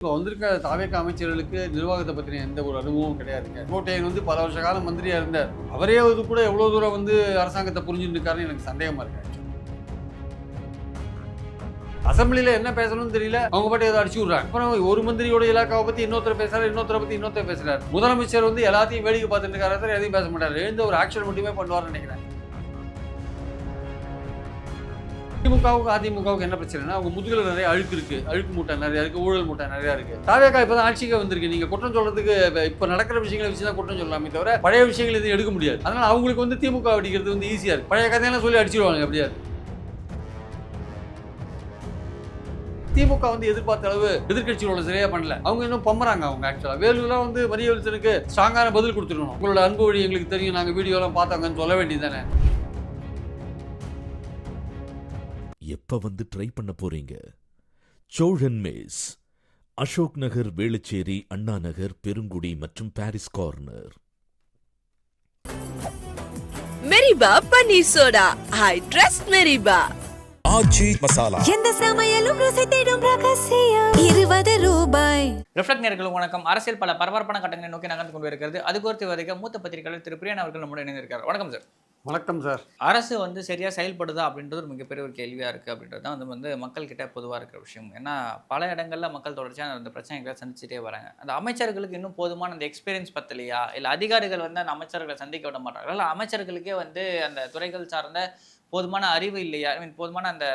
இப்போ வந்திருக்க தாவேக அமைச்சர்களுக்கு நிர்வாகத்தை பற்றின எந்த ஒரு அனுபவமும் கிடையாதுங்க. கோட்டையன் வந்து பல வருஷ காலம் மந்திரியா இருந்தார். அவரே அது கூட எவ்வளவு தூரம் வந்து அரசாங்கத்தை புரிஞ்சுட்டு இருக்காருன்னு எனக்கு சந்தேகமா இருக்கு. அசம்பிளில என்ன பேசணும்னு தெரியல, அவங்க பாட்டு ஏதோ அடிச்சு விடுறாங்க. அப்புறம் ஒரு மந்திரியோட இலாக்காவை பத்தி இன்னொருத்தர் பேசுறாரு, இன்னொருத்தரை பத்தி இன்னொருத்தர் பேசுறாரு. முதலமைச்சர் வந்து எல்லாத்தையும் வேடிக்கை பார்த்துட்டு இருக்காரு, எதையும் பேச மாட்டாரு. எழுந்த ஒரு ஆக்ஷன் மட்டுமே பண்ணுவார்னு நினைக்கிறேன். திமுகவுக்கு அதிமுகவுக்கு என்ன பிரச்சனைனா, அவங்க முதுகுல நிறைய அழுக்கு இருக்கு, அழுக்கு மூட்டை நிறைய இருக்கு, ஊழல் மூட்டை நிறைய இருக்கு. தாவேகா இப்பதான் ஆட்சிக்கு வந்திருக்கு. நீங்க குற்றம் சொல்றதுக்கு இப்ப நடக்கிற விஷயங்களை வச்சு தான் குற்றம் சொல்லலாமே தவிர பழைய விஷயங்கள் எதுவும் எடுக்க முடியாது. அதனால அவங்களுக்கு வந்து திமுக அடிக்கிறது வந்து ஈஸியா இருக்கு. பழைய கதையெல்லாம் சொல்லி அடிச்சிருவாங்க எப்படியாது. திமுக வந்து எதிர்பார்த்த அளவு எதிர்கட்சிகளோட சரியா பண்ணல. அவங்க இன்னும் பம்பறாங்க. அவங்க ஆக்சுவலா வேலுலாம் வந்து மரியவல்சனுக்கு ஸ்ட்ராங்கான பதில் கொடுத்துடணும். உங்களோட அன்பு வழி எங்களுக்கு தெரியும், நாங்க வீடியோ எல்லாம் பார்த்தாங்கன்னு சொல்ல வேண்டியதானே. எப்ப வந்து ட்ரை பண்ண போறீங்க? சோழன் மேஸ், அசோக் நகர், வேளச்சேரி, அண்ணா நகர், பெருங்குடி மற்றும் Parry's Corner. Meripa panneer soda, I trust Meripa. Aachi masala, எந்த சமையலும் ருசி தேடும் ரகசியம் 20 ரூபாய். ரிஃப்ளெக்ட் நேயர்களுக்கு வணக்கம். அரசியல் பல பரபரப்பான கட்டங்களை நோக்கி நகர்ந்து கொண்டு இருக்கிறது. அது குறித்து வரைக்கும் மூத்த பத்திரிகையாளர் திரு பிரியன் அவர்கள் நம்முடைய இணைந்திருக்கார். வணக்கம் சார். வணக்கம் சார். அரசு வந்து சரியா செயல்படுதா அப்படின்றது ஒரு மிகப்பெரிய ஒரு கேள்வியா இருக்கு. அப்படின்றது தான் வந்து மக்கள் கிட்ட பொதுவாக இருக்கிற விஷயம். ஏன்னா பல இடங்கள்ல மக்கள் தொடர்ச்சியாக அந்த பிரச்சனைகளை சந்திச்சுட்டே வராங்க. அந்த அமைச்சர்களுக்கு இன்னும் போதுமான அந்த எக்ஸ்பீரியன்ஸ் பத்தலையா, இல்லை அதிகாரிகள் வந்து அந்த அமைச்சர்களை சந்திக்க விட மாட்டாங்களா, இல்லை அமைச்சர்களுக்கே வந்து அந்த துறைகள் சார்ந்த போதுமான அறிவு இல்லையா, போதுமான அந்த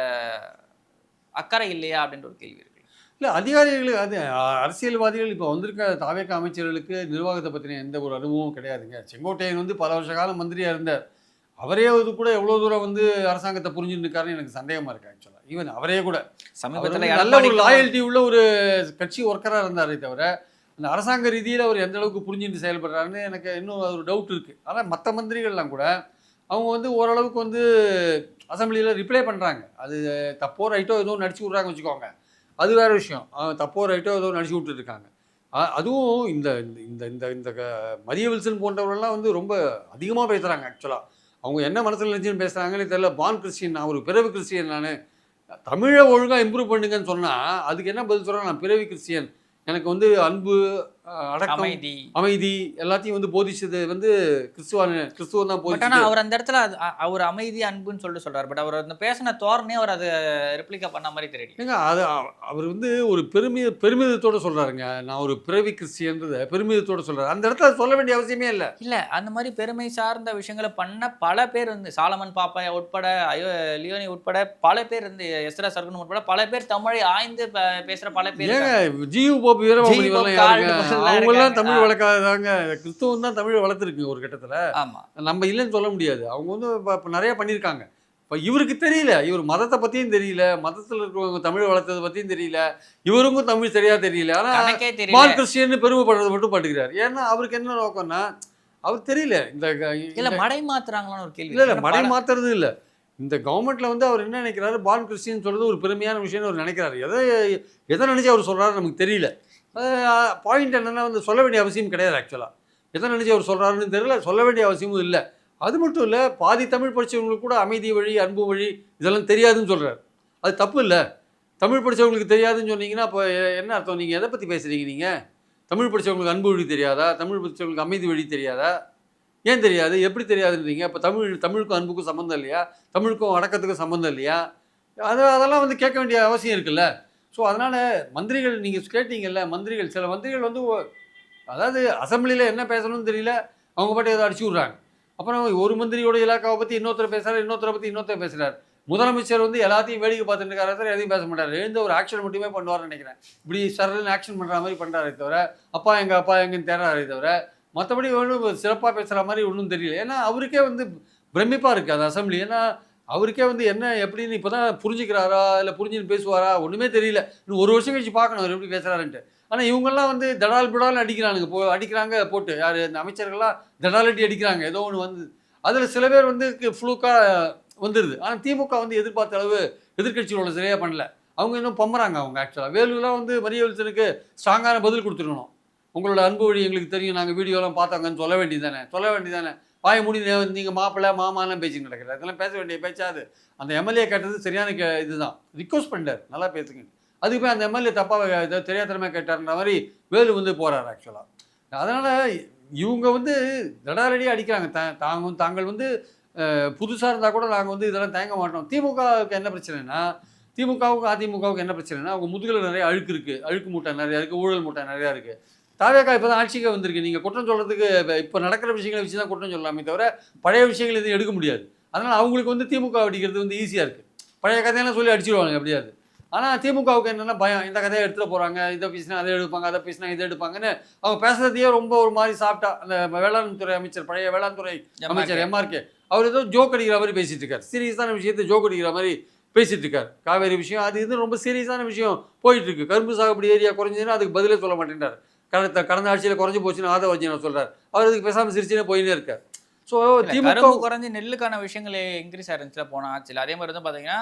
அக்கறை இல்லையா அப்படின்ற ஒரு கேள்வி இருக்கு. இல்லை, அதிகாரிகளுக்கு அது அரசியல்வாதிகள் இப்போ வந்திருக்க தாவேக அமைச்சர்களுக்கு நிர்வாகத்தை பற்றின எந்த ஒரு அனுபவமும் கிடையாதுங்க. செங்கோட்டையன் வந்து பல வருஷ காலம் மந்திரியா இருந்தார். அவரே அது கூட எவ்வளோ தூரம் வந்து அரசாங்கத்தை புரிஞ்சுட்டு இருக்காருன்னு எனக்கு சந்தேகமாக இருக்கு. ஆக்சுவலாக ஈவன் அவரே கூட சமீபத்தில் நல்ல ஒரு லாயல்ட்டி உள்ள ஒரு கட்சி ஒர்க்கராக இருந்தாரே தவிர அந்த அரசாங்க ரீதியில் அவர் எந்த அளவுக்கு புரிஞ்சுட்டு செயல்படுறாருன்னு எனக்கு இன்னும் ஒரு டவுட் இருக்குது. ஆனால் மற்ற மந்திரிகள்லாம் கூட அவங்க வந்து ஓரளவுக்கு வந்து அசம்பிளியில் ரிப்ளை பண்ணுறாங்க. அது தப்போ ரைட்டோ ஏதோ நடிச்சு விட்றாங்க வச்சுக்கோங்க, அது வேறு விஷயம். தப்போ ரைட்டோ ஏதோ நடிச்சு விட்டுருக்காங்க. அதுவும் இந்த இந்த இந்த இந்த மரியவல்சன் போன்றவர்கள்லாம் வந்து ரொம்ப அதிகமாக பேசுகிறாங்க. ஆக்சுவலாக அவங்க என்ன மனசில் நினச்சின்னு பேசுகிறாங்கன்னு தெரியல. பான் கிறிஸ்டியன், நான் ஒரு பிறவி கிறிஸ்டியன், நான் தமிழை ஒழுங்காக இம்ப்ரூவ் பண்ணுங்கன்னு சொன்னால் அதுக்கு என்ன பதில் சொல்கிறேன்? நான் பிறவி கிறிஸ்டியன், எனக்கு வந்து அன்பு, அடக்கம், அமைதி எல்லாத்தையும் வந்து போதிச்சது வந்து கிறிஸ்துவன் தான் போதிச்சு. ஆனால் அவர் அந்த இடத்துல அவர் அமைதி அன்புன்னு சொல்லிட்டு சொல்றாரு. பட் அவர் அந்த பேசின தோரணே அவர் அதை ரெப்ளிகா பண்ண மாதிரி தெரியும். அது அவர் வந்து ஒரு பெருமிதத்தோடு சொல்றாருங்க. நான் ஒரு பிறவி கிறிஸ்டியன்றதை பெருமிதத்தோடு சொல்றாரு. அந்த இடத்துல சொல்ல வேண்டிய அவசியமே இல்லை. இல்லை, அந்த மாதிரி பெருமை சார்ந்த விஷயங்களை பண்ண பல பேர் வந்து சாலமன் பாப்பா உட்பட, லியோனி உட்பட பல பேர் வந்து, எஸ்ரா சர்குன் உட்பட பல பேர் தமிழை ஆய்ந்து பேசுற பல பேர். ஜியு போப் அவங்கெல்லாம் தமிழ் வளர்க்காதாங்க. கிறிஸ்துவம் தான் தமிழ் வளர்த்துருக்கு ஒரு கட்டத்தில். நம்ம இல்லைன்னு சொல்ல முடியாது. அவங்க வந்து இப்போ நிறைய பண்ணியிருக்காங்க. இப்போ இவருக்கு தெரியல, இவர் மதத்தை பற்றியும் தெரியல, மதத்தில் இருக்கிறவங்க தமிழ் வளர்த்ததை பற்றியும் தெரியல, இவருக்கும் தமிழ் சரியாக தெரியல. ஆனால் பால் கிறிஸ்டியன் பெருமைப்படுறது மட்டும் பட்டுக்கிறார். ஏன்னா அவருக்கு என்ன நோக்கம்னா அவர் தெரியல. இந்த மடை மாத்துறாங்களான்னு ஒரு கேள்வி. இல்லை, மடை மாத்துறது இல்லை. இந்த கவர்மெண்ட்டில் வந்து அவர் என்ன நினைக்கிறாரு, பான் கிறிஸ்டியன் சொல்கிறது ஒரு பெருமையான விஷயம்னு அவர் நினைக்கிறாரு. எதை நினச்சி அவர் சொல்கிறாரு நமக்கு தெரியல. பாயிண்ட் என்னென்னா வந்து சொல்ல வேண்டிய அவசியம் கிடையாது. ஆக்சுவலாக எதை நினச்சி அவர் சொல்கிறாருன்னு தெரியல, சொல்ல வேண்டிய அவசியமும் இல்லை. அது மட்டும் இல்லை, பாதி தமிழ் படித்தவங்களுக்கு கூட அமைதி வழி, அன்பு வழி இதெல்லாம் தெரியாதுன்னு சொல்கிறார். அது தப்பு இல்லை. தமிழ் படித்தவங்களுக்கு தெரியாதுன்னு சொன்னீங்கன்னா அப்போ என்ன அர்த்தம்? நீங்கள் எதை பற்றி பேசுகிறீங்க? நீங்கள் தமிழ் படித்தவங்களுக்கு அன்பு வழி தெரியாதா? தமிழ் படித்தவங்களுக்கு அமைதி வழி தெரியாதா? ஏன் தெரியாது? எப்படி தெரியாதுன்றீங்க? இப்போ தமிழுக்கும் அன்புக்கும் சம்மந்தம் இல்லையா? தமிழுக்கும் அடக்கத்துக்கும் சம்மந்தம் இல்லையா? அதெல்லாம் வந்து கேட்க வேண்டிய அவசியம் இருக்குல்ல. ஸோ அதனால் மந்திரிகள், நீங்கள் கேட்டீங்கல்ல, சில மந்திரிகள் வந்து அதாவது அசம்பிளியில் என்ன பேசணும்னு தெரியல, அவங்க பாட்டு ஏதோ அடிச்சு விட்றாங்க. அப்புறம் ஒரு மந்திரியோட இலாக்காவை பற்றி இன்னொருத்தர் பேசுகிறார், இன்னொருத்தரை பற்றி இன்னொருத்தர் பேசுகிறார். முதலமைச்சர் வந்து எல்லாத்தையும் வேடிக்கை பார்த்துட்டு இருக்காரு, எதையும் பேச மாட்டார். எழுந்த ஒரு ஆக்ஷன் மட்டுமே பண்ணுவார்னு நினைக்கிறேன். இப்படி சரல்னு ஆக்ஷன் பண்ணுற மாதிரி பண்ணுறாரே தவிர அப்பா எங்கன்னு தேடுறாரே தவிர மற்றபடி ஒன்றும் சிறப்பாக பேசுகிற மாதிரி ஒன்றும் தெரியல. ஏன்னா அவருக்கே வந்து பிரமிப்பாக இருக்குது அந்த அசம்பிளி. ஏன்னா அவருக்கே வந்து என்ன எப்படின்னு இப்போ தான் புரிஞ்சுக்கிறாரா, இல்லை புரிஞ்சுன்னு பேசுவாரா, ஒன்றுமே தெரியல. இன்னும் ஒரு வருஷம் கழிச்சு பார்க்கணும் அவர் எப்படி பேசுகிறாருன்ட்டு. ஆனால் இவங்கெல்லாம் வந்து தடால் பிடால்னு அடிக்கிறாங்க போட்டு. யார் இந்த அமைச்சர்கள்லாம் தடாலட்டி அடிக்கிறாங்க. ஏதோ ஒன்று வந்து அதில் சில பேர் வந்து ஃப்ளூக்காக வந்துடுது. ஆனால் திமுக வந்து எதிர்பார்த்த அளவு எதிர்கட்சிகளோட சரியாக பண்ணல. அவங்க இன்னும் பம்பறாங்க. அவங்க ஆக்சுவலாக வேலுலாம் வந்து மரியவல்சனுக்கு ஸ்ட்ராங்கான பதில் கொடுத்துருக்கணும். உங்களோட அன்பு வழி எங்களுக்கு தெரியும், நாங்கள் வீடியோலாம் பார்த்தாங்கன்னு சொல்ல வேண்டியதானே. வாய மூடி நீங்கள் மாப்பிள்ளை மாமாலாம் பேசின்னு கிடக்கிறார். இதெல்லாம் பேச வேண்டிய பேச்சாது. அந்த எம்எல்ஏ கேட்டது சரியான இதுதான். ரிக்வஸ்ட் பண்ணார், நல்லா பேசுங்க. அதுக்கு போய் அந்த எம்எல்ஏ தப்பாக தெரியாதனமாக கேட்டார்ன்ற மாதிரி வேலு வந்து போகிறார் ஆக்சுவலாக. அதனால் இவங்க வந்து தடாலடியாக அடிக்கிறாங்க. தாங்கள் வந்து புதுசாக இருந்தால் கூட நாங்கள் வந்து இதெல்லாம் தயங்க மாட்டோம். திமுகவுக்கு என்ன பிரச்சனைனா, திமுகவுக்கும் அதிமுகவுக்கு என்ன பிரச்சனைனா, அவங்க முதுகில் நிறைய அழுக்கு இருக்குது, அழுக்கு மூட்டை நிறையா இருக்குது, ஊழல் மூட்டை நிறையா இருக்குது. தாவேகா இப்போ தான் ஆட்சிக்கு வந்திருக்கு. நீங்கள் குற்றம் சொல்கிறதுக்கு இப்போ நடக்கிற விஷயங்களை வச்சு தான் குற்றம் சொல்லலாமே தவிர பழைய விஷயங்கள் எதுவும் எடுக்க முடியாது. அதனால் அவங்களுக்கு வந்து திமுக அடிக்கிறது வந்து ஈஸியாக இருக்குது. பழைய கதையெல்லாம் சொல்லி அடிச்சிடுவாங்க எப்படியாது. ஆனால் திமுகவுக்கு என்னென்னா பயம், இந்த கதையை எடுத்துகிட்டு போகிறாங்க, இதை பேசினா அதை எடுப்பாங்க, அதை பேசினா இதை எடுப்பாங்கன்னு அவங்க பேசுகிறதையே ரொம்ப ஒரு மாதிரி சாப்பிட்டா. அந்த வேளாண் துறை அமைச்சர், பழைய வேளாண் துறை அமைச்சர் எம்ஆர்கே, அவர் ஏதோ ஜோக் அடிக்கிற மாதிரி பேசிகிட்டு இருக்கார். சீரியஸான விஷயத்தை ஜோக் அடிக்கிற மாதிரி பேசிகிட்டு இருக்கார். காவேரி விஷயம் அது இது ரொம்ப சீரியஸான விஷயம் போயிட்டுருக்கு. கரும்பு சாகுபடி ஏரியா குறைஞ்சதுன்னா அதுக்கு பதிலே சொல்ல மாட்டேன்றார். கடந்த ஆட்சியில் குறைஞ்சி போச்சுன்னு ஆதவர்ஜினா சொல்கிறார். அவர் அதுக்கு பேசாமல் சிரிச்சுனே போயினே இருக்கார். ஸோ திமுக குறைஞ்சி நெல்லுக்கான விஷயங்கள் இன்க்ரீஸ் ஆயிருந்துச்சுல போன ஆட்சியில். அதே மாதிரி வந்து பார்த்தீங்கன்னா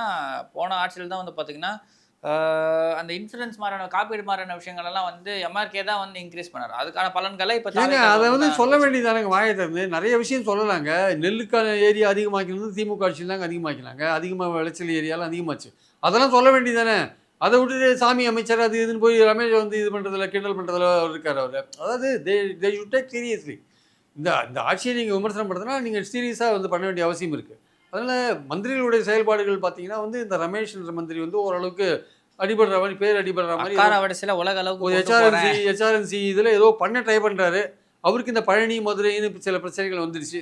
போன ஆட்சியில் தான் வந்து பார்த்தீங்கன்னா அந்த இன்சூரன்ஸ் மாதிரியான காப்பீடு மாதிரியான விஷயங்கள் எல்லாம் வந்து எம்ஆர்கே தான் வந்து இன்க்ரீஸ் பண்ணார். அதுக்கான பலன்களை இப்போ அதை வந்து சொல்ல வேண்டியதானங்க. வாயை திறந்து நிறைய விஷயம் சொல்லலாங்க. நெல்லுக்கான ஏரியா அதிகமாக்கினது திமுக ஆட்சியில் தாங்க அதிகமாக்கினாங்க. அதிகமாக விளைச்சல் ஏரியாலாம் அதிகமாச்சு. அதெல்லாம் சொல்ல வேண்டியதானே. அதை விட்டுட்டு சாமி அமைச்சர் அது இதுன்னு போய் ரமேஷ் வந்து இது பண்ணுறதுல கிண்டல் பண்ணுறதுல இருக்கார் அவர். அதாவது தே ஷுட் டேக் சீரியஸ்லி. இந்த ஆட்சியை நீங்கள் விமர்சனம் பண்ணுறதுனா நீங்கள் சீரியஸாக வந்து பண்ண வேண்டிய அவசியம் இருக்குது. அதனால் மந்திரிகளுடைய செயல்பாடுகள் பார்த்தீங்கன்னா வந்து இந்த ரமேஷ் என்ற மந்திரி வந்து ஓரளவுக்கு அடிபடுற மாதிரி, பேர் அடிபடுற மாதிரி உலக அளவுக்கு ஹெச்ஆர்என்சி இதில் ஏதோ பண்ண ட்ரை பண்ணுறாரு. அவருக்கு இந்த பழனி மதுரைன்னு சில பிரச்சனைகள் வந்துருச்சு.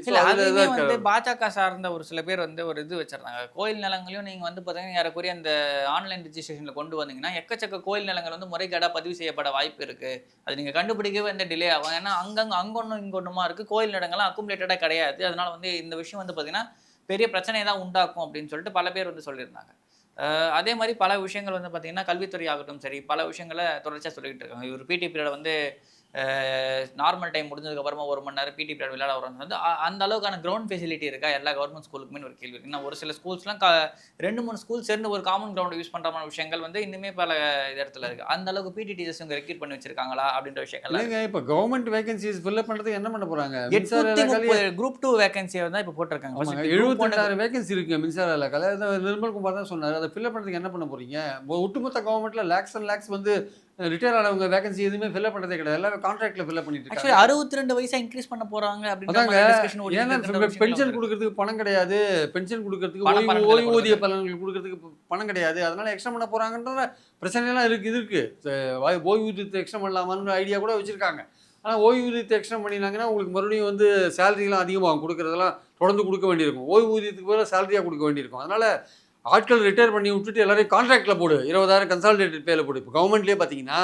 வந்து பாஜக சார்ந்த ஒரு சில பேர் வந்து ஒரு இது வச்சிருந்தாங்க. கோயில் நிலங்களையும் நீங்கள் வந்து பார்த்தீங்கன்னா யாருக்குரிய அந்த ஆன்லைன் ரிஜிஸ்ட்ரேஷனில் கொண்டு வந்தீங்கன்னா எக்கச்சக்க கோயில் நிலங்கள் வந்து முறைகேடாக பதிவு செய்யப்பட வாய்ப்பு இருக்குது. அது நீங்கள் கண்டுபிடிக்கவே இந்த டிலே ஆகும். ஏன்னா அங்கொன்றும் இங்கொன்றுமா இருக்குது. கோயில் நிலங்கள்லாம் அக்குமுலேட்டடாக கிடையாது. அதனால வந்து இந்த விஷயம் வந்து பார்த்தீங்கன்னா பெரிய பிரச்சனையை தான் உண்டாக்கும் அப்படின்னு சொல்லிட்டு பல பேர் வந்து சொல்லியிருந்தாங்க. அதே மாதிரி பல விஷயங்கள் வந்து பார்த்தீங்கன்னா கல்வித்துறை ஆகட்டும் சரி, பல விஷயங்களை தொடர்ச்சியாக சொல்லிக்கிட்டு இருக்காங்க. இவர் பிடி பீரியட் வந்து நார்மல் டைம் முடிஞ்சதுக்கப்புறமா 1 மணி நேரம் பிடி பீரியட் விளையாட வர்றது வந்து அந்த அளவுக்கான கிரவுண்ட் ஃபெசிலிட்டி இருக்கா எல்லா கவர்மெண்ட் ஸ்கூலுக்குமே ஒரு கேள்வி இருக்குது. ஒரு சில ஸ்கூல்ஸ்லாம் 2-3 ஸ்கூல் சேர்ந்து ஒரு காமன் கிரவுண்ட் யூஸ் பண்ணுற விஷயங்கள் வந்து இன்னுமே பல இடத்துல இருக்குது. அந்த அளவுக்கு பிடி டீச்சர்ஸ் இவங்க ரெக்ரூட் பண்ணி வச்சிருக்காங்களா அப்படின்ற விஷயங்கள் இல்லைங்க. இப்போ கவர்மெண்ட் வேகன்சிஸ் ஃபில் பண்ணுறதுக்கு என்ன பண்ண போகிறாங்க? குரூப் 2 வேகன்சியை தான் இப்போ போட்டிருக்காங்க. 76 வேகன்சி இருக்குங்க மின்சார இலாக்காவில். நிர்மல் குமார் தான் சொன்னார். அதை ஃபில் பண்ணுறதுக்கு என்ன பண்ண போகிறீங்க? ஒட்டுமொத்த கவர்மெண்ட்டில் லேக்ஸ் அண்ட் லேக்ஸ் வந்து ரிட்டையர் ஆனவங்க வேகன்சி எதுவுமே ஃபில் பண்ணுறதே கிடையாது. எல்லாமே கான்ட்ராக்ட்ல ஃபில் பண்ணிட்டு இருக்காங்க. 62 வயசா இன்க்ரீஸ் பண்ண போறாங்க அப்படின்றாங்க. ஏன்னா பென்ஷன் கொடுக்கறதுக்கு பணம் கிடையாது, பென்ஷன் கொடுக்கறதுக்கு ஓய்வூதிய பலன்கள் கொடுக்கறதுக்கு பணம் கிடையாது. அதனால எக்ஸ்ட்ரா பண்ண போறாங்கன்ற பிரச்சனைலாம் இருக்கு. ஓய்வூதியத்தை எக்ஸ்ட்ரா பண்ணலாமான்னு ஐடியா கூட வச்சிருக்காங்க. ஆனால் ஓய்வூதியத்தை எக்ஸ்ட்ரா பண்ணினாங்கன்னா உங்களுக்கு மறுபடியும் வந்து சேலரிலாம் அதிகமாகும். கொடுக்குறதெல்லாம் தொடர்ந்து கொடுக்க வேண்டியிருக்கும். ஓய்வூதியத்துக்கு பதிலாக சேலரியாக கொடுக்க வேண்டியிருக்கும். அதனால ஆட்கள் ரிட்டையர் பண்ணி விட்டுட்டு எல்லாரையும் கான்ட்ராக்டில் போடு, 20,000 கன்சாலிடேட்டட் பேல போடு. இப்போ கவர்மெண்ட்லேயே பார்த்தீங்கன்னா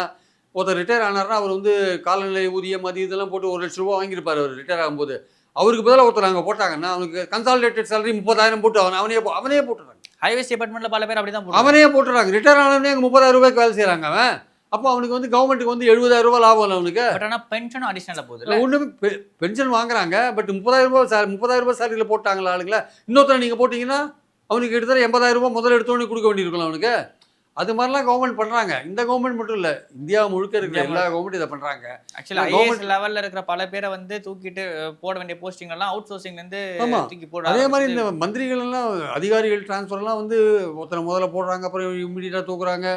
ஒருத்தர் ரிட்டையர் ஆனார்னா அவர் வந்து காலநிலை ஊதியம் அது இதெல்லாம் போட்டு 1 லட்ச ரூபா வாங்கியிருப்பார். அவர் ரிட்டையர் ஆகும்போது அவருக்கு பதிலாக ஒருத்தர் அங்கே போட்டாங்கன்னா அவனுக்கு கன்சாலிடேட்டட் சேலரி 30,000 போட்டு அவனே போட்டுறாங்க. ஹைவேஸ் டிபார்ட்மெண்ட்டில் பல பேர் அப்படி தான் அவனே போட்டுறாங்க. ரிட்டையர் ஆனவனே அங்கே 30,000 ரூபாய்க்கு வேலை செய்கிறாங்க அவன். அப்போ அவனுக்கு வந்து கவர்மெண்ட்டுக்கு வந்து 70,000 ரூபா லாபம் இல்லை அவனுக்கு. பட் ஆனால் பென்ஷனும் அடிஷனலாக போகுது. ஒன்றுமே பென்ஷன் வாங்குறாங்க. பட் 30,000 ரூபாய் சேலரியில் போட்டாங்களா ஆளுங்களா? இன்னொருத்தர் நீங்கள் போட்டிங்கன்னா அவனுக்கு கிட்டத்தட்ட 80,000 ரூபாய் முதல்ல எடுத்தோடனே கொடுக்க வேண்டியிருக்கலாம் அவனுக்கு. அது மாதிரிலாம் கவர்மெண்ட் பண்ணுறாங்க. இந்த கவர்மெண்ட் மட்டும் இல்லை, இந்தியா முழுக்க இருக்கிற எல்லா கவர்மெண்ட் இதை பண்ணுறாங்க. ஆக்சுவலாக கவர்மெண்ட் லெவலில் இருக்கிற பல பேரை வந்து தூக்கிட்டு போட வேண்டிய போஸ்டிங் எல்லாம் அவுட் சோர்சிங்லேருந்து தூக்கி போட. அதே மாதிரி இந்த மந்திரிகள் எல்லாம் அதிகாரிகள் டிரான்ஸ்ஃபர்லாம் வந்து ஒருத்தரை முதல்ல போடுறாங்க, அப்புறம் இம்மிடியட்டாக தூக்குறாங்க.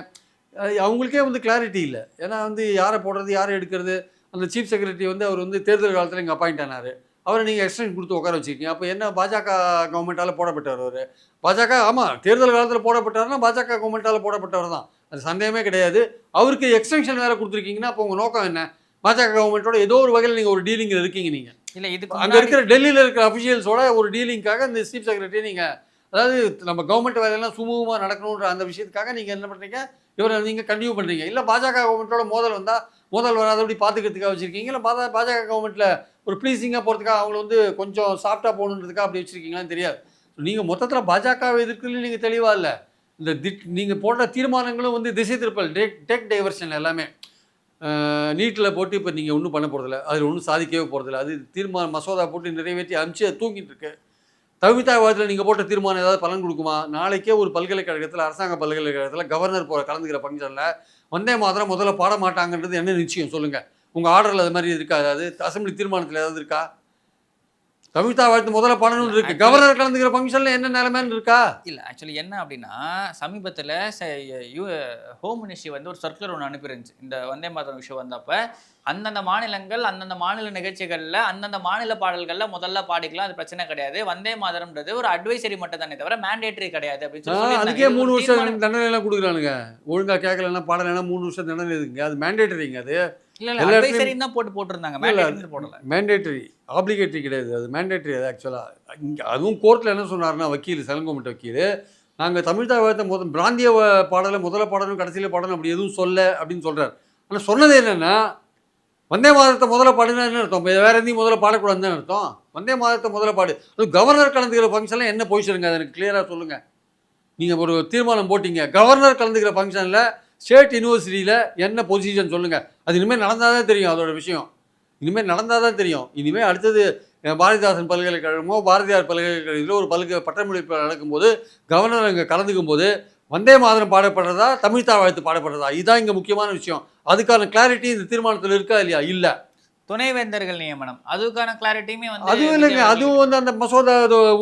அவங்களுக்கே வந்து கிளாரிட்டி இல்லை. ஏன்னா வந்து யாரை போடுறது யாரை எடுக்கிறது. அந்த சீஃப் செக்ரட்டரி வந்து அவர் வந்து தேர்தல் காலத்தில் இங்கே அப்பாயிண்ட் ஆனார். அவரை நீங்கள் எக்ஸ்டென்ட் கொடுத்து உட்கார வச்சுருக்கீங்க. அப்போ என்ன பாஜக கவர்மெண்ட்டால் போடப்பட்டவர் அவர்? பாஜக ஆமாம் தேர்தல் காலத்தில் போடப்பட்டவர்னா பாஜக கவர்மெண்ட்டால் போடப்பட்டவர் தான், அது சந்தேகமே கிடையாது. அவருக்கு எக்ஸ்டென்ஷன் வேறு கொடுத்துருக்கீங்கன்னா அப்போ உங்கள் நோக்கம் என்ன? பாஜக கவர்மெண்ட்டோட ஏதோ ஒரு வகையில் நீங்கள் ஒரு டீலிங்கில் இருக்கீங்க. நீங்கள் இல்லை இதுக்கு அங்கே இருக்கிற டெல்லியில் இருக்கிற அஃபிஷியல்ஸோட ஒரு டீலிங்காக இந்த சீஃப் செக்ரட்டரி நீங்கள், அதாவது நம்ம கவர்மெண்ட் வேலையெல்லாம் சுமூகமாக நடக்கணுன்ற அந்த விஷயத்துக்காக நீங்கள் என்ன பண்ணுறீங்க, இவரை நீங்கள் கண்டினியூ பண்ணுறீங்க. இல்லை பாஜக கவர்மெண்ட்டோட மோதல் வராதபடி பார்த்துக்கிறதுக்காக வச்சுருக்கீங்க. இல்லை பாஜக கவர்மெண்ட்டில் ஒரு ப்ளீஸிங்காக போகிறதுக்காக அவங்கள வந்து கொஞ்சம் சாஃப்டாக போகணுன்றதுக்காக அப்படி வச்சுருக்கீங்களான்னு தெரியாது. நீங்கள் மொத்தத்தில் பாஜகவை எதிர்க்கிறதுல நீங்கள் தெளிவாக இல்லை. இந்த நீங்கள் போடுற தீர்மானங்களும் வந்து திசை திருப்பல், டேக் டைவர்ஷன் எல்லாமே. நீட்டில் போட்டு இப்போ நீங்கள் ஒன்றும் பண்ண போகிறதில்ல, அதில் ஒன்றும் சாதிக்கவே போகிறதில்ல. அது மசோதா போட்டு நிறைவேற்றி அனுப்பிச்சு அது தூங்கிட்டு இருக்கு. தவிதாவாதத்தில் நீங்கள் போட்ட தீர்மானம் ஏதாவது பலன் கொடுக்குமா? நாளைக்கே ஒரு பல்கலைக்கழகத்தில், அரசாங்க பல்கலைக்கழகத்தில் கவர்னர் கலந்துக்கிற ஃபங்க்ஷனில் வந்தே மாத்திரம் முதல்ல பாட மாட்டாங்கன்றது என்ன நிச்சயம் சொல்லுங்கள்? உங்கள் ஆர்டரில் அது மாதிரி இருக்கா? அதாவது அசம்பிளி தீர்மானத்தில் ஏதாவது இருக்கா? தமிழ்தா வாழ்த்து முதல்ல பாடணும்னு இருக்கு. கவர்னர் கலந்துக்கிற ஃபங்க்ஷனில் என்ன நிலைமைன்னு இருக்கா? இல்லை ஆக்சுவலி என்ன அப்படின்னா சமீபத்தில் ஹோம் மினிஸ்ட்ரி வந்து ஒரு சர்க்குலர் ஒன்று அனுப்பியிருந்துச்சு. இந்த வந்தே மாதரம் விஷயம் வந்தப்போ அந்தந்த மாநிலங்கள் அந்தந்த மாநில நிகழ்ச்சிகளில் அந்தந்த மாநில பாடல்களில் முதல்ல பாடிக்கலாம், அது பிரச்சனை கிடையாது. வந்தே மாதரம்ன்றது ஒரு அட்வைசரி மட்டும் தானே தவிர மேண்டேட்டரி கிடையாது அப்படின்னு சொல்லி அதுக்கே 3 வருஷம் தண்டனை எல்லாம் கொடுக்குறானுங்க. ஒழுங்கா கேட்கலன்னா பாடலைன்னா 3 வருஷம் தண்டனை இருக்குங்க. அது மேண்டேட்டரிங்க. அது இல்லை அட்வைசரின்னு தான் போட்டிருந்தாங்க, மேண்டேட்டரி போடல. மேண்டேட்டரி ஆப்ளிகேட்டரி கிடையாது, அது மேண்டேட்டரி. அது ஆக்சுவலாக இங்கே அதுவும் கோர்ட்டில் என்ன சொன்னார்னா வக்கீல், செலங்கோமட்ட வக்கீல், நாங்கள் தமிழ்தா வாழ்த்த பிராந்திய பாடலை முதல்ல பாடணும் கடைசியில் பாடணும் அப்படி எதுவும் சொல்ல அப்படின்னு சொல்கிறார். ஆனால் சொன்னது என்னென்னா வந்தே மாதத்தை முதல்ல பாடுனா என்ன அர்த்தம்? இப்போ வேறு எதையும் முதல்ல பாடக்கூடாதுன்னு அர்த்தம். வந்தே மாதத்தை முதல்ல பாடு. அது கவர்னர் கலந்துக்கிற ஃபங்க்ஷனில் என்ன பொசிஷனுங்க? அது எனக்கு கிளியராக சொல்லுங்கள். நீங்கள் ஒரு தீர்மானம் போட்டிங்க, கவர்னர் கலந்துக்கிற ஃபங்க்ஷனில் ஸ்டேட் யூனிவர்சிட்டியில் என்ன பொசிஷன் சொல்லுங்கள். அது இனிமேல் நடந்தால் தான் தெரியும் அதோட விஷயம். இனிமேல் நடந்தால் தான் தெரியும். இனிமேல் அடுத்தது பாரதிதாசன் பல்கலைக்கழகமோ பாரதியார் பல்கலைக்கழகத்தில் ஒரு பட்டமளிப்பு நடக்கும்போது கவர்னர் அங்கே கலந்துக்கும் போது வந்தே மாதரம் பாடப்படுறதா தமிழ்தா வாழ்த்து பாடப்படுறதா, இதுதான் இங்கே முக்கியமான விஷயம். அதுக்கான கிளாரிட்டி இந்த தீர்மானத்தில் இருக்கா இல்லையா? இல்லை. துணைவேந்தர்கள் நியமனம் அதுக்கான கிளாரிட்டியுமே வந்து அதுவும் இல்லைங்க. அதுவும் வந்து அந்த மசோதா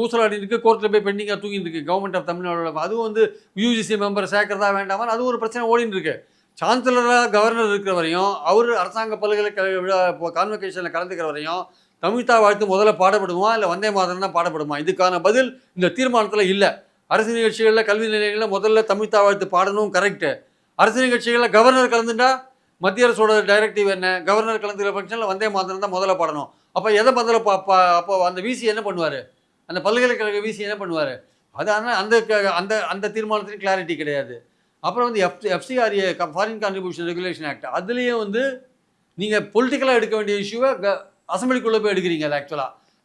ஊசலாடி இருக்குது, கோர்ட்டில் போய் பெண்டிங்காக தூங்கிட்டு இருக்கு கவர்மெண்ட் ஆஃப் தமிழ்நாடு. அதுவும் வந்து யூஜிசி மெம்பரை சேர்க்கிறதா வேண்டாமா, அதுவும் ஒரு பிரச்சனை ஓடின்னு இருக்கு. சான்சலராக கவர்னர் இருக்கிற வரையும், அவர் அரசாங்க பல்கலைக்கழக விழா கான்வெகேஷனில் கலந்துக்கிற வரையும் தமிழ்தா வாழ்த்து முதல்ல பாடப்படுமா இல்லை வந்தே மாதரம் தான் பாடப்படுமா? இதுக்கான பதில் இந்த தீர்மானத்தில் இல்லை. அரசு நிகழ்ச்சிகளில் கல்வி நிலையங்களில் முதல்ல தமிழ்தா வாழ்த்து பாடணும், கரெக்டு. அரசு நிகழ்ச்சிகளில் கவர்னர் கலந்துட்டா மத்திய அரசோட டைரக்டிவ் என்ன? கவர்னர் கலந்துக்கிற ஃபங்க்ஷனில் வந்தே மாதரம் தான் முதல்ல பாடணும். அப்போ எதை முதல்ல அப்போ அந்த விசி என்ன பண்ணுவார்? அந்த பல்கலைக்கழக விசி என்ன பண்ணுவார்? அது ஆனால் அந்த அந்த தீர்மானத்துலேயும் கிளாரிட்டி கிடையாது. அப்புறம் வந்து FCRA foreign contribution regulation act, அதுலேயும் வந்து நீங்கள் பொலிட்டிக்கலாக எடுக்க வேண்டிய இஷ்யூவை அசம்பிளிக்குள்ளே போய் எடுக்கிறீங்க. அது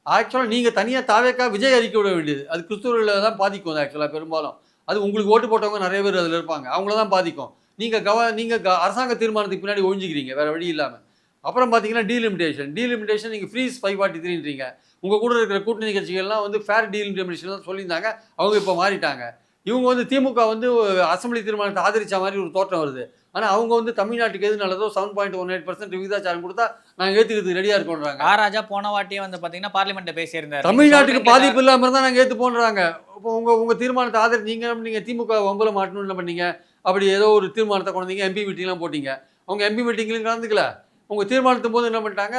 ஆக்சுவலாக நீங்கள் தனியாக தாவேக்கா விஜய் அறிக்கை விட வேண்டியது. அது கிறிஸ்துவர்களை தான் பாதிக்கும். அது ஆக்சுவலாக பெரும்பாலும் அது உங்களுக்கு ஓட்டு போட்டவங்க நிறைய பேர் அதில் இருப்பாங்க, அவங்கள தான் பாதிக்கும். நீங்கள் அரசாங்க தீர்மானத்துக்கு பின்னாடி ஒழிஞ்சிக்கிறீங்க வேறு வழி இல்லாமல். அப்புறம் பார்த்தீங்கன்னா டீலிமிட்டேஷன் நீங்கள் ஃப்ரீஸ் 543ன்றீங்க. உங்கள் கூட இருக்கிற கூட்டணி நிகழ்ச்சிகள்லாம் வந்து ஃபேர் டீலிமிட்டேஷன் தான் சொல்லியிருந்தாங்க, அவங்க இப்போ மாறிட்டாங்க. இவங்க வந்து திமுக வந்து அசம்பிளி தீர்மானத்தை ஆதரித்த மாதிரி ஒரு தோற்றம் வருது. ஆனால் அவங்க வந்து தமிழ்நாட்டுக்கு எது நல்லதோ 7.18% விகிதாச்சாரம் கொடுத்தா நாங்கள் ஏற்றுக்கிறதுக்கு ரெடியாக இருக்கோன்றாங்க. ராஜா போன வாட்டியே வந்து பார்த்தீங்கன்னா பார்லிமெண்ட்டை பேசியிருந்தார், தமிழ்நாட்டுக்கு பாதிப்பு இல்லாமல் இருந்தால் நாங்கள் ஏற்று போன்றாங்க. இப்போ உங்கள் தீர்மானத்தை நீங்கள் திமுக ஒம்பல மாட்டணும்னு என்ன பண்ணீங்க? அப்படி ஏதோ ஒரு தீர்மானத்தை கொண்டீங்க, எம்பி மீட்டிங்லாம் போட்டிங்க. அவங்க எம்பி மீட்டிங்லையும் கலந்துக்கல. உங்கள் தீர்மானத்தும் போது என்ன பண்ணிட்டாங்க,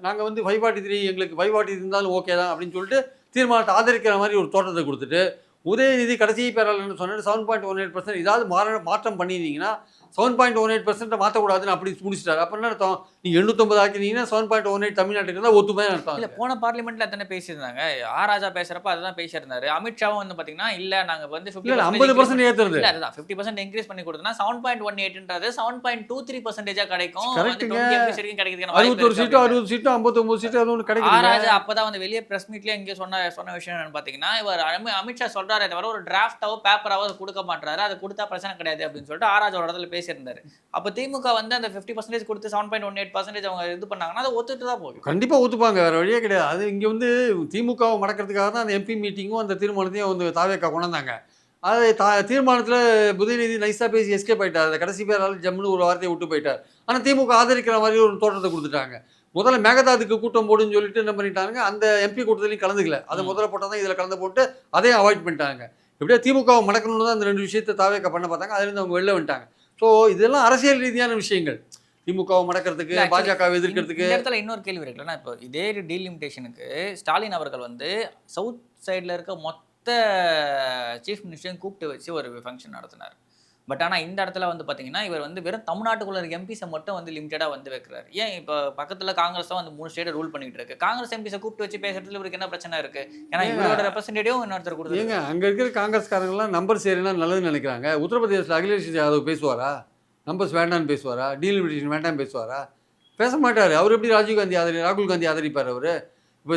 நாங்கள் வந்து 543 எங்களுக்கு 540 இருந்தாலும் ஓகே தான் அப்படின்னு சொல்லிட்டு தீர்மானத்தை ஆதரிக்கிற மாதிரி ஒரு தோற்றத்தை கொடுத்துட்டு, உதயநிதி கடைசி பேரலன்னு சொன்னது 7.18%. ஏதாவது மாற்றம் பண்ணியிருந்தீங்கன்னா 7.18% மாற்றக்கூடாதுன்னு அப்படி முடிச்சிட்டாரு. அப்போ என்ன அர்த்தம்? நீங்கள் 850 ஆக்கினீங்கன்னா 7.18 தமிழ்நாட்டுக்கு தான் ஒத்துமையாக அர்த்தம். இல்லை போன பார்லிமெண்ட்டில் அத்தனை பேசியிருந்தாங்க. ராஜா பேசுகிறப்ப அதுதான் பேசியிருந்தாரு. அமித்ஷாவும் வந்து பார்த்தீங்கன்னா இல்லை நாங்கள் வந்து 50% ஏற்றுறது இல்லை, அதுதான் 50% இன்க்ரீஸ் பண்ணி கொடுத்தோம்னா 7.18ன்றது 7.23% கிடைக்கும். 61 சீட்டும் 60 சீட்டும் 59 சீட்டும் அது ஒன்று கிடைக்கும். ராஜா அப்போதான் வந்து வெளியே ப்ரெஸ் மீட்லேயே இங்கே சொன்ன விஷயம் என்னன்னு பார்த்தீங்கன்னா, இவர் அமித்ஷா சொல்கிறாரே தவிர ஒரு டிராஃப்டாவோ பேப்பராவோ கொடுக்க மாட்டாரு, அதை கொடுத்தா பிரச்சனை கிடையாது அப்படின்னு சொல்லிட்டு ராஜாவோட இடத்துல பேசியிருந்தாரு. அப்போ திமுக வந்து அந்த 50% கொடுத்து 7.18% அவங்க இது பண்ணாங்கன்னா அதை ஒத்துட்டு தான் போகும். கண்டிப்பாக ஒத்துப்பாங்க, வேறு வழியே கிடையாது. அது இங்கே வந்து திமுகவை மடக்கிறதுக்காக தான் அந்த எம்பி மீட்டிங்கும் அந்த தீர்மானத்தையும் வந்து தாவேக்கா கொண்டாந்தாங்க. அது தீர்மானத்தில் உதயநிதி நைஸாக பேசி எஸ்கேப் ஆகிட்டார். அந்த கடைசி பேரால் ஜம்முன்னு ஒரு வார்த்தையை விட்டு போயிட்டார். ஆனால் திமுக ஆதரிக்கிற மாதிரி ஒரு தோற்றத்தை கொடுத்துட்டாங்க. முதல்ல மேகதாதுக்கு கூட்டம் போடுன்னு சொல்லிட்டு என்ன பண்ணிட்டாங்க, அந்த எம்பி கூட்டத்திலையும் கலந்துக்கல. அதை முதல்ல போட்டால் தான் இதில் கலந்து போட்டு அதையும் அவாய்ட் பண்ணிட்டாங்க. எப்படியா திமுகவை மடக்கணும்னு தான் அந்த 2 விஷயத்தை தாவேக்கா பண்ண பார்த்தாங்க. அதுலேருந்து அவங்க வெளில வந்துட்டாங்க. ஸோ இதெல்லாம் அரசியல் ரீதியான விஷயங்கள். திமுகவை மடக்கிறதுக்கு, பாஜகவை எதிர்க்கிறதுக்கு. இந்த இடத்துல இன்னொரு கேள்வி இருக்குல்லன்னா, இப்போ இதே டீலிமிட்டேஷனுக்கு ஸ்டாலின் அவர்கள் வந்து சவுத் சைடில் இருக்க மொத்த சீஃப் மினிஸ்டரையும் கூப்பிட்டு வச்சு ஒரு ஃபங்க்ஷன் நடத்தினார். பட் ஆனால் இந்த இடத்துல வந்து பார்த்தீங்கன்னா இவர் வந்து வெறும் தமிழ்நாட்டுக்குள்ள இருக்க எம்பிஸை மட்டும் வந்து லிமிட்டடாக வந்து வைக்கிறார். ஏன் இப்போ பக்கத்தில் காங்கிரஸ் தான் வந்து 3 ஸ்டேட்டை ரூல் பண்ணிட்டு இருக்கு. காங்கிரஸ் எம்பிஸை கூப்பிட்டு வச்சு பேசுறதுல இவருக்கு என்ன பிரச்சனை இருக்கு? ஏன்னா இவரோட ரெப்ரஸன்டேட்டிவ் இன்னொருத்தர் கொடுத்து ஏங்க அங்கே இருக்கிற காங்கிரஸ்காரங்களாம் நம்பர் சரினா நல்லதுன்னு நினைக்கிறாங்க. உத்தரப்பிரதேசில் அகிலேஷ் யாதவ் பேசுவாரா? நம்பர்ஸ் வேண்டான்னு பேசுவாரா? டீலிமிட்டேஷன் வேண்டாம் பேசுவாரா? பேச மாட்டார். அவர் எப்படி ராகுல் காந்தி ஆதரிப்பார்? அவர் இப்போ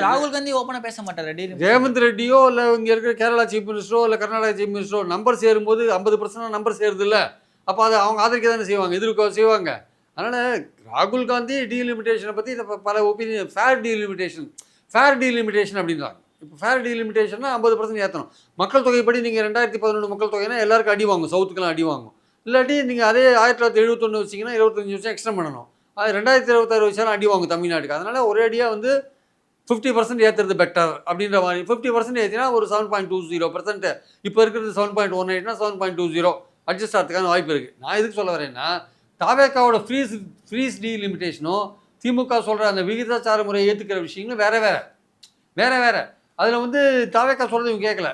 ராகுல் காந்தி ஓப்பனாக பேச மாட்டார். ரேவந்த் ரெட்டியோ இல்லை இங்கே இருக்கிற கேரளா சீஃப் மினிஸ்டரோ இல்லை கர்நாடகா சீஃப் மினிஸ்டரோ நம்பர் சேரும்போது 50% நம்பர் சேருது இல்லை, அப்போ அதை அவங்க ஆதரிக்க தானே செய்வாங்க, எதிர்க்க செய்வாங்க. அதனால் ராகுல் காந்தி டீலிமிட்டேஷனை பற்றி பல ஒப்பீனியன் ஃபேர் டீலிமிட்டேஷன் அப்படின்றாங்க. இப்போ ஃபேர் டீலிமிட்டேஷன்னா 50% ஏற்றணும். மக்கள் தொகைப்படி நீங்கள் 2011 மக்கள் தொகைனா எல்லாருக்கும் அடி வாங்கும், சவுத்துக்கெல்லாம் அடி வாங்கும். இல்லாட்டி நீங்கள் அதே 1971 வச்சிங்கன்னா 25 வருஷம் எக்ஸ்டெண்ட் பண்ணணும். அது 2026 வச்சாலும் அடி வாங்கும் தமிழ்நாட்டுக்கு. அதனால் ஒரே அடியாக வந்து 50% ஏற்றுறது பெட்டர் அப்படின்ற மாதிரி 50% ஏற்றினா ஒரு 7.20%. இப்போ இருக்கிறது 7.18னா 7.20 அட்ஜஸ்ட் ஆகிறதுக்கான வாய்ப்பு இருக்குது. நான் எதுக்கு சொல்ல வரேன்னா, தாவேக்காவோட ஃப்ரீஸ் டீலிமிட்டேஷனும் திமுக சொல்கிற அந்த விகிதாச்சார முறையை ஏற்றுக்கிற விஷயங்களும் வேறு. அதில் வந்து தாவேக்கா சொல்கிறது இவங்க கேட்கல.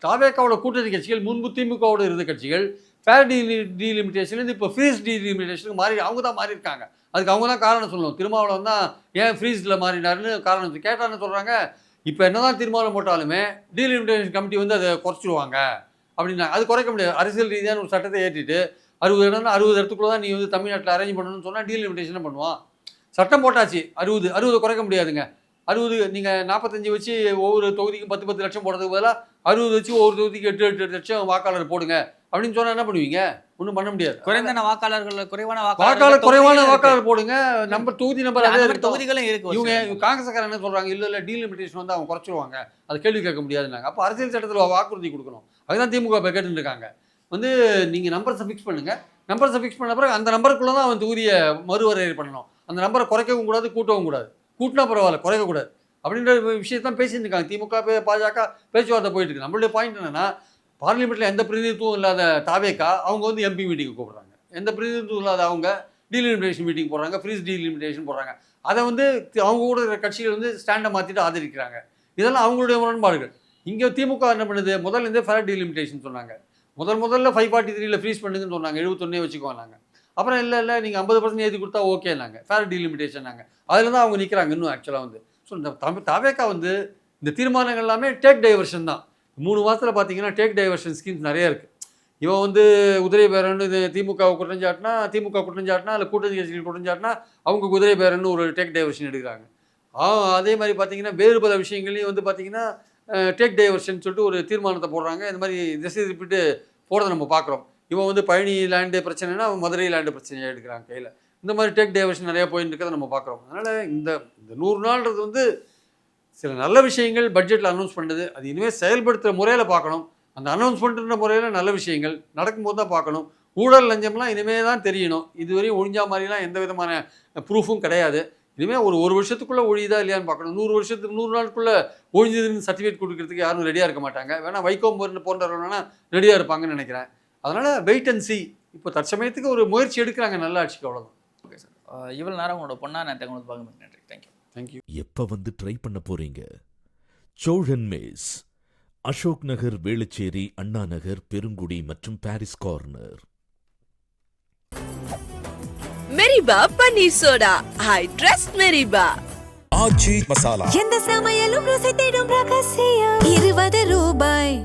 தாவேக்காவோட கூட்டணி கட்சிகள் முன்பு திமுகவோட இருந்த கட்சிகள் ஃபேர் டீலிமிட்டேஷன்லேருந்து இப்போ ஃப்ரீஸ் டீலிமிட்டேஷனுக்கு அவங்க தான் மாறி இருக்காங்க. அதுக்கு அவங்க தான் காரணம் சொல்லணும். திருமாவளவன் தான் ஏன் ஃப்ரீஸில் மாறினாருன்னு காரணம் கேட்டான்னு சொல்கிறாங்க. இப்போ என்ன தான் தீர்மானம் போட்டாலுமே டீலிமிட்டேஷன் கமிட்டி வந்து அதை குறைச்சிடுவாங்க அப்படின்னா அது குறைக்க முடியாது. அரசியல் ரீதியான ஒரு சட்டத்தை ஏற்றிட்டு 60 இடம்னா 60 இடத்துக்குள்ள தான் நீ வந்து தமிழ்நாட்டில் அரேஞ்ச் பண்ணணும்னு சொன்னால் டீலிமிட்டேஷனை பண்ணுவான். சட்டம் போட்டாச்சு 60 குறைக்க முடியாதுங்க. 60 நீங்கள் 45 வச்சு ஒவ்வொரு தொகுதிக்கும் 10 லட்சம் போடுறதுக்கு பதிலாக 60 வச்சு ஒவ்வொரு தொகுதிக்கு 8 லட்சம் வாக்காளர் போடுங்க அப்படின்னு சொன்னால் என்ன பண்ணுவீங்க? ஒன்றும் பண்ண முடியாது. குறைவான வாக்காளர் குறைவான வாக்காளர் போடுங்க. நம்பர் தொகுதி நம்பர் அதே தொகுதிகளும் இருக்கு. இவங்க காங்கிரஸ்காரன் என்ன சொல்கிறாங்க, இல்லை டீலிமிட்டேஷன் வந்து அவங்க குறைச்சிருவாங்க, அது கேள்வி கேட்க முடியாதுன்னாங்க. அப்போ அரசியல் சட்டத்தில் வாக்குறுதி கொடுக்கணும். அதுதான் திமுக இப்போ கேட்டுட்டு இருக்காங்க. வந்து நீங்கள் நம்பர்ஸை ஃபிக்ஸ் பண்ணுங்கள். நம்பர்ஸை ஃபிக்ஸ் பண்ண பிறகு அந்த நம்பருக்குள்ளே தான் அவன் தொகுதியை மறுவரையறை பண்ணணும். அந்த நம்பரை குறைக்கவும் கூடாது, கூட்டவும் கூடாது. கூட்டினா பரவாயில்ல, குறைக்கக்கூடாது அப்படின்ற விஷயத்தான் பேசிட்டு இருக்காங்க. திமுக பாஜக பேச்சுவார்த்தை போயிட்டு இருக்கு. நம்மளுடைய பாயிண்ட் என்னன்னா, பார்லிமெண்ட்டில் எந்த பிரதிநிதித்துவம் இல்லாத தாவேக்கா அவங்க வந்து எம்பி மீட்டிங் கூப்பிட்றாங்க. எந்த பிரதிநிதித்துவம் இல்லாத அவங்க டீலிமிட்டேஷன் மீட்டிங் போடுறாங்க, ஃப்ரீஸ் டீலிமிட்டேஷன் போடுறாங்க. அதை வந்து அவங்க கூட இருக்கிற கட்சிகள் வந்து ஸ்டாண்டை மாற்றிட்டு ஆதரிக்கிறாங்க. இதெல்லாம் அவங்களுடைய முரண்பாடுகள். இங்கே திமுக என்ன பண்ணுது, முதல்ல இருந்தே ஃபேர் டீலிமிட்டேஷன் சொன்னாங்க. முதல்ல 543ல் ஃப்ரீஸ் பண்ணுங்கன்னு சொன்னாங்க, 71 வச்சுக்கோனாங்க. அப்புறம் இல்லை நீங்கள் 50% ஏற்றி கொடுத்தா ஓகேனாங்க, ஃபேர் டீலிமிட்டேஷன் நாங்கள். அதில் தான் அவங்க நிற்கிறாங்க இன்னும் ஆக்சுவலாக வந்து. ஸோ இந்த தாவேக்கா வந்து இந்த தீர்மானங்கள் எல்லாமே டேக் டைவர்ஷன் தான். 3 மாதத்தில் பார்த்தீங்கன்னா டேக் டைவர்ஷன் ஸ்கீம்ஸ் நிறைய இருக்குது. இவன் வந்து குதிரை பேரன்னு திமுக குற்றஞ்சாட்டினா இல்லை கூட்டணி கட்சிகள் குற்றஞ்சாட்டினா அவங்க குதிரை பேரன்னு ஒரு டேக் டைவர்ஷன் எடுக்கிறாங்க. அதே மாதிரி பார்த்தீங்கன்னா வேறு பல விஷயங்களையும் வந்து பார்த்தீங்கன்னா டேக் டைவர்ஷன் சொல்லிட்டு ஒரு தீர்மானத்தை போடுறாங்க. இந்த மாதிரி திசை திருப்பிட்டு போகிறத நம்ம பார்க்குறோம். இவன் வந்து பழனி லேண்டு பிரச்சனைனா அவன் மதுரை லேண்டு பிரச்சனையாக எடுக்கிறாங்க கையில். இந்த மாதிரி டேக் டைவர்ஷன் நிறையா போயிட்டு இருக்கிறத நம்ம பார்க்குறோம். அதனால் இந்த 100 நாள்ன்றது வந்து சில நல்ல விஷயங்கள் பட்ஜெட்டில் அனௌன்ஸ் பண்ணுறது, அது இனிமேல் செயல்படுத்துகிற முறையில் பார்க்கணும். அந்த அனௌன்ஸ் பண்ணுற முறையில் நல்ல விஷயங்கள் நடக்கும்போது தான் பார்க்கணும். ஊழல் லஞ்சம்லாம் இனிமேல் தான் தெரியணும். இதுவரையும் ஒழிஞ்சா மாதிரிலாம் எந்த விதமான ப்ரூஃபும் கிடையாது. இனிமேல் ஒரு வருஷத்துக்குள்ளே ஒழியுதா இல்லையான்னு பார்க்கணும். 100 நாளுக்குள்ளே ஒழிஞ்சதுன்னு சர்டிஃபிகேட் கொடுக்கறதுக்கு யாரும் ரெடியாக இருக்க மாட்டாங்க. வேணால் வைகோ போன்றவர்கள் வேணால் ரெடியாக இருப்பாங்கன்னு நினைக்கிறேன். அதனால் வெயிட் அண்ட் சி. இப்போ தற்சமயத்துக்கு ஒரு முயற்சி எடுக்கிறாங்க நல்ல ஆட்சிக்கு, அவ்வளோதான். ஓகே சார், இவ்வளோ நேரம் உங்களோட பொண்ணா நேரத்தை உங்களுக்கு பார்க்க நன்றி. தேங்க்யூ. எப்போ வந்து ட்ரை பண்ண போறீங்க? சோழன் மேஸ், அசோக் நகர், வேளச்சேரி, அண்ணா நகர், பெருங்குடி மற்றும் Parry's Corner. Meripa panneer soda, I trust Meripa. Aachi masala. எந்த சமையலும் ருசி தேடும் ரகசியம் 20 ரூபாய்.